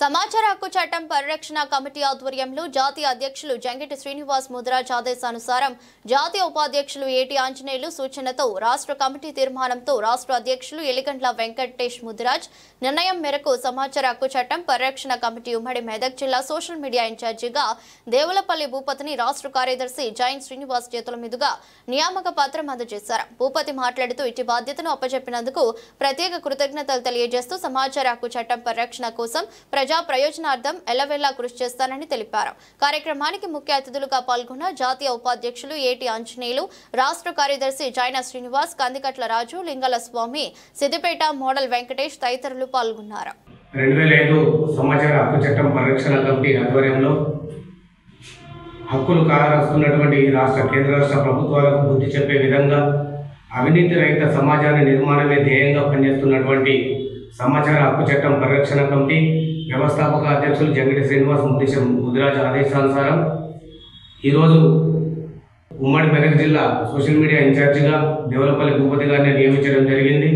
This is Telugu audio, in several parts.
సమాచార హక్కు చట్టం పరిరక్షణ కమిటీ ఆధ్వర్యంలో జాతీయ అధ్యక్షులు జంగిటి శ్రీనివాస్ ముదిరాజ్ ఆదేశానుసారం జాతీయ ఉపాధ్యక్షులు ఏటి ఆంజనేయులు సూచనతో రాష్ట్ర కమిటీ తీర్మానంతో రాష్ట్ర అధ్యక్షులు ఎలిగండ్ల వెంకటేష్ ముదిరాజ్ నిర్ణయం మేరకు సమాచార హక్కు చట్టం పరిరక్షణ కమిటీ ఉమ్మడి మెదక్ జిల్లా సోషల్ మీడియా ఇన్ఛార్జిగా దేవులపల్లి భూపతిని రాష్ట్ర కార్యదర్శి జైన్ శ్రీనివాస్ చేతుల మీదుగా నియామక పత్రం అందజేశారు. భూపతి మాట్లాడుతూ ఇట్టి బాధ్యతను అప్పచెప్పినందుకు ప్రత్యేక కృతజ్ఞతలు తెలియజేస్తూ సమాచార హక్కు చట్టం పరిరక్షణ కోసం ప్రజా ప్రయోజనార్థం ఎల్లవెల్లా కృషి చేస్తానని తెలిపారు. కార్యక్రమానికి ముఖ్య అతిథులుగా పాల్గొన్న జాతీయ ఉపాధ్యక్షులు ఏటి ఆంజనేయులు, రాష్ట్ర కార్యదర్శి జైన శ్రీనివాస్, కందికట్ల రాజు, లింగల స్వామి, సిద్దిపేట మోడల్ వెంకటేష్ తదితరులు పాల్గొన్నారు. 2005 సమాచార హక్కు చట్టం పరిరక్షణ కమిటీ ఆధ్వర్యంలో హక్కులు కాలరాస్తున్నటువంటి రాష్ట్ర కేంద్ర రాష్ట్ర ప్రభుత్వాలకు బుద్ధి చెప్పే విధంగా అవినీతి రహిత సమాజాన్ని నిర్మాణమే ధ్యేయంగా పనిచేస్తున్నటువంటి సమాచార హక్కు చట్టం పరిరక్షణ కమిటీ వ్యవస్థాపక అధ్యక్షులు జంగిటి శ్రీనివాస్ ముదిరాజ్ ఆదేశానుసారం ఈరోజు ఉమ్మడి మెదక్ జిల్లా సోషల్ మీడియా ఇన్ఛార్జిగా దేవులపల్లి భూపతి గారిని నియమించడం జరిగింది.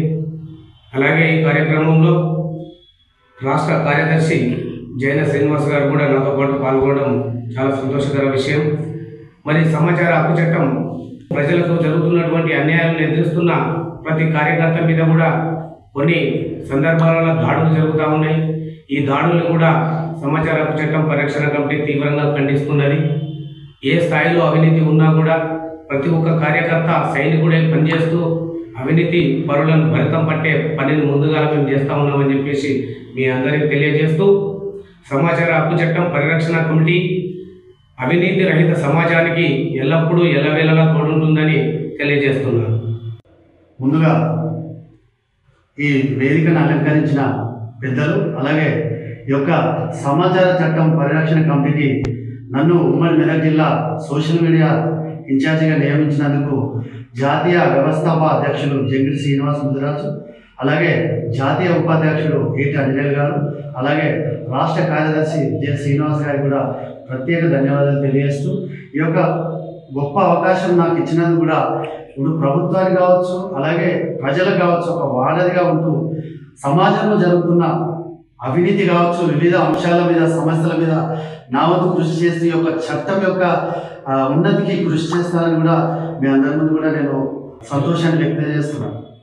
అలాగే ఈ కార్యక్రమంలో రాష్ట్ర కార్యదర్శి జైన శ్రీనివాస్ గారు కూడా నాతో పాటు పాల్గొనడం చాలా సంతోషకర విషయం. మరి సమాచార హక్కు చట్టం ప్రజలకు జరుగుతున్నటువంటి అన్యాయాలను ఎదురుస్తున్న ప్రతి కార్యకర్త మీద కూడా కొన్ని సందర్భాలలో దాడులు జరుగుతూ ఉన్నాయి. ఈ దాడులు కూడా సమాచార హక్కు చట్టం పరిరక్షణ కమిటీ తీవ్రంగా ఖండిస్తున్నది. ఏ స్థాయిలో అవినీతి ఉన్నా కూడా ప్రతి ఒక్క కార్యకర్త సైనికుడే పనిచేస్తూ అవినీతి పరులను భరితం పట్టే పనిని ముందుగా మేము చేస్తూ ఉన్నామని చెప్పేసి మీ అందరికీ తెలియజేస్తూ సమాచార హక్కు చట్టం పరిరక్షణ కమిటీ అవినీతి రహిత సమాజానికి ఎల్లప్పుడూ ఎల్లవేళలా తోడుంటుందని తెలియజేస్తున్నాను. ముందుగా ఈ వేదికను అలంకరించిన పెద్దలు, అలాగే ఈ యొక్క సమాచార చట్టం పరిరక్షణ కమిటీకి నన్ను ఉమ్మడి మెదక్ జిల్లా సోషల్ మీడియా ఇన్ఛార్జిగా నియమించినందుకు జాతీయ వ్యవస్థాపక అధ్యక్షులు జంగిటి శ్రీనివాస్ ముదిరాజు, అలాగే జాతీయ ఉపాధ్యక్షుడు ఏటి ఆంజనేయులు గారు, అలాగే రాష్ట్ర కార్యదర్శి జె శ్రీనివాస్ గారికి కూడా ప్రత్యేక ధన్యవాదాలు తెలియజేస్తూ ఈ యొక్క గొప్ప అవకాశం నాకు ఇచ్చినందుకు కూడా ఇప్పుడు ప్రభుత్వానికి కావచ్చు, అలాగే ప్రజలకు కావచ్చు, ఒక వారధిగా ఉంటూ సమాజంలో జరుగుతున్న అవినీతి కావచ్చు, వివిధ అంశాల మీద, సమస్యల మీద నా వంతు కృషి చేస్తూ ఈ యొక్క చట్టం యొక్క ఉన్నతికి కృషి చేస్తానని కూడా మీ అందరి ముందు కూడా నేను సంతోషాన్ని వ్యక్తం చేస్తున్నాను.